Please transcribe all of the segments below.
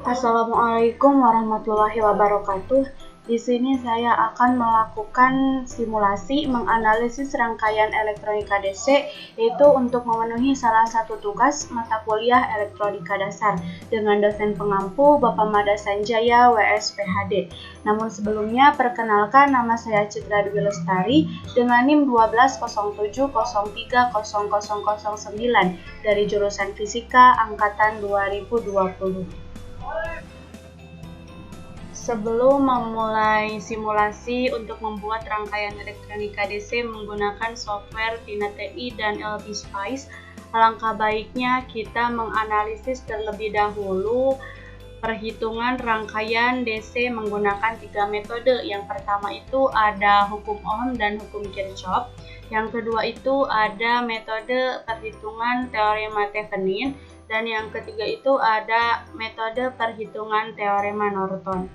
Assalamualaikum warahmatullahi wabarakatuh. Di sini saya akan melakukan simulasi menganalisis rangkaian elektronika DC, yaitu untuk memenuhi salah satu tugas mata kuliah elektronika dasar dengan dosen pengampu Bapak Mada Sanjaya WS PhD. Namun sebelumnya perkenalkan, nama saya Citra Dwi Lestari dengan NIM 1207030009 dari jurusan Fisika angkatan 2020. Sebelum memulai simulasi untuk membuat rangkaian elektronika DC menggunakan software Tina TI dan LT Spice, alangkah baiknya kita menganalisis terlebih dahulu perhitungan rangkaian DC menggunakan 3 metode. Yang pertama itu ada hukum Ohm dan hukum Kirchhoff. Yang kedua itu ada metode perhitungan teorema Thevenin. Dan yang ketiga itu ada metode perhitungan teorema Norton.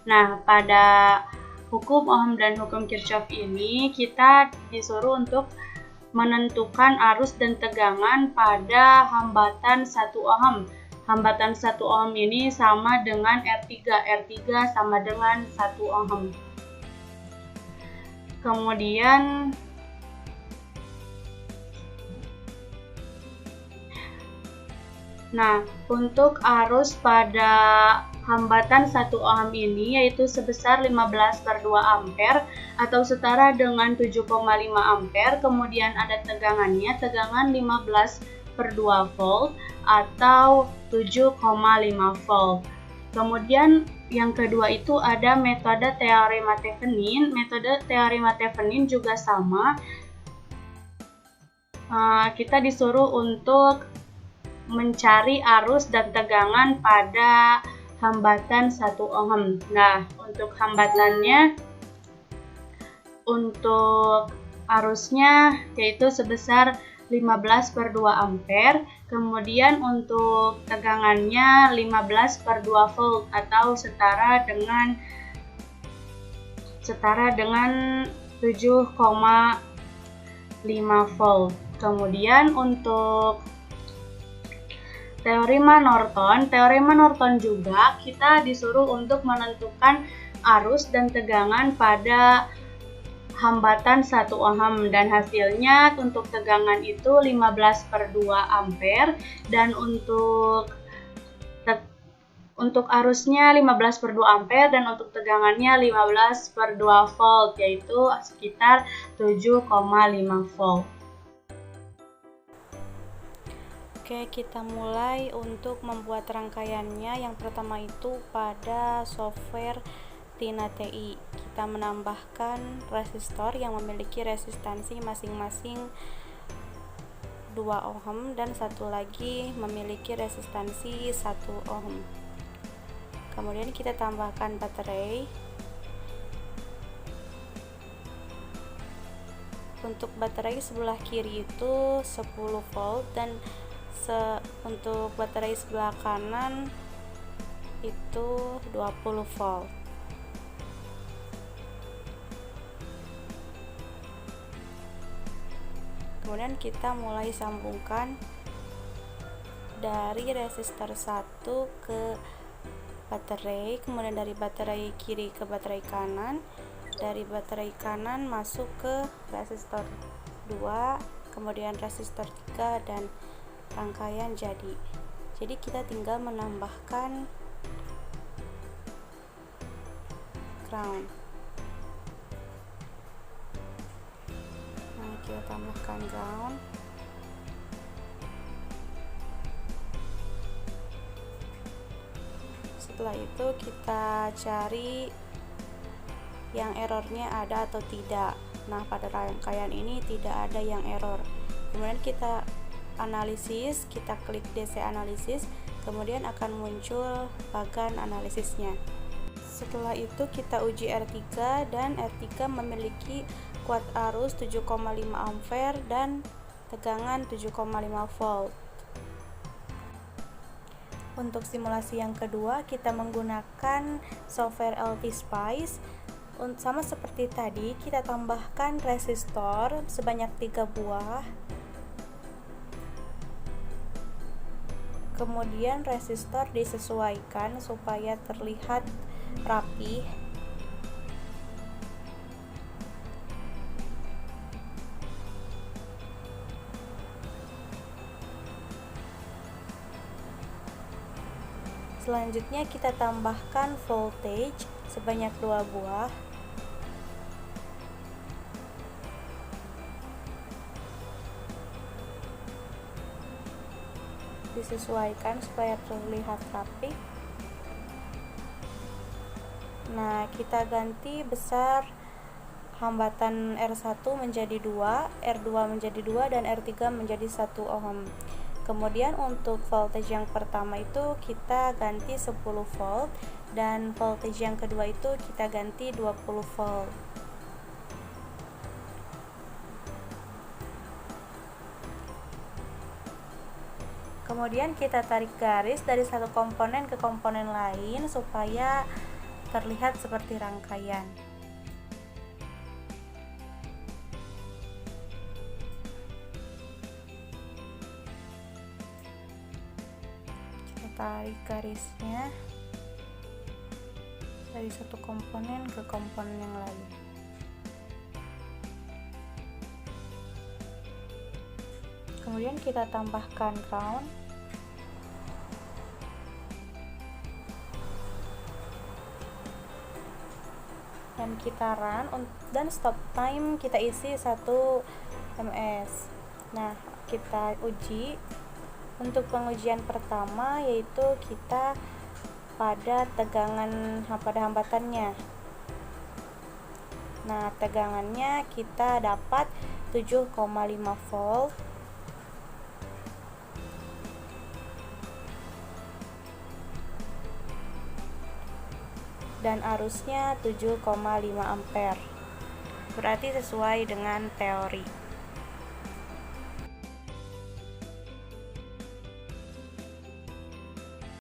Nah, pada hukum Ohm dan hukum Kirchhoff ini kita disuruh untuk menentukan arus dan tegangan pada hambatan 1 ohm. Hambatan 1 ohm ini sama dengan R3. R3 sama dengan 1 ohm. Kemudian untuk arus pada hambatan 1 ohm ini yaitu sebesar 15/2 ampere atau setara dengan 7,5 ampere. Kemudian ada tegangannya, tegangan 15/2 volt atau 7,5 volt. Kemudian yang kedua itu ada metode teorema Thevenin. Metode teorema Thevenin juga sama. Kita disuruh untuk mencari arus dan tegangan pada hambatan 1 ohm. Nah, untuk hambatannya, untuk arusnya yaitu sebesar 15/2 ampere. Kemudian untuk tegangannya 15/2 volt atau setara dengan 7,5 volt. Kemudian untuk teorema Norton juga kita disuruh untuk menentukan arus dan tegangan pada hambatan 1 ohm dan hasilnya untuk tegangan itu 15/2 ampere dan untuk arusnya 15/2 ampere dan untuk tegangannya 15/2 volt yaitu sekitar 7,5 volt. Oke, kita mulai untuk membuat rangkaiannya. Yang pertama itu pada software Tina TI. Kita menambahkan resistor yang memiliki resistansi masing-masing 2 ohm dan satu lagi memiliki resistansi 1 ohm. Kemudian kita tambahkan baterai. Untuk baterai sebelah kiri itu 10 volt dan untuk baterai sebelah kanan itu 20 volt. Kemudian kita mulai sambungkan dari resistor 1 ke baterai, kemudian dari baterai kiri ke baterai kanan, dari baterai kanan masuk ke resistor 2, kemudian resistor 3 dan rangkaian jadi kita tinggal menambahkan ground. Kita tambahkan ground. Setelah itu kita cari yang errornya ada atau tidak. Nah, pada rangkaian ini tidak ada yang error. Kemudian kita analisis, kita klik DC analisis, kemudian akan muncul bagan analisisnya. Setelah itu kita uji R3 dan R3 memiliki kuat arus 7,5 ampere dan tegangan 7,5 volt. Untuk simulasi yang kedua kita menggunakan software LT Spice. Sama seperti tadi, kita tambahkan resistor sebanyak 3 buah. Kemudian resistor disesuaikan supaya terlihat rapi. Selanjutnya kita tambahkan voltage sebanyak 2 buah. Disesuaikan supaya terlihat rapi. Nah, kita ganti besar hambatan R1 menjadi 2, R2 menjadi 2, dan R3 menjadi 1 ohm. Kemudian untuk voltage yang pertama itu kita ganti 10 volt, dan voltage yang kedua itu kita ganti 20 volt. Kemudian kita tarik garis dari satu komponen ke komponen lain supaya terlihat seperti rangkaian. Tarik garisnya dari satu komponen ke komponen yang lain. Kemudian kita tambahkan ground. Dan kita run, dan stop time kita isi 1 ms. Nah, kita uji. Untuk pengujian pertama yaitu kita pada hambatannya. Nah, tegangannya kita dapat 7,5 volt. Dan arusnya 7,5 ampere. Berarti sesuai dengan teori.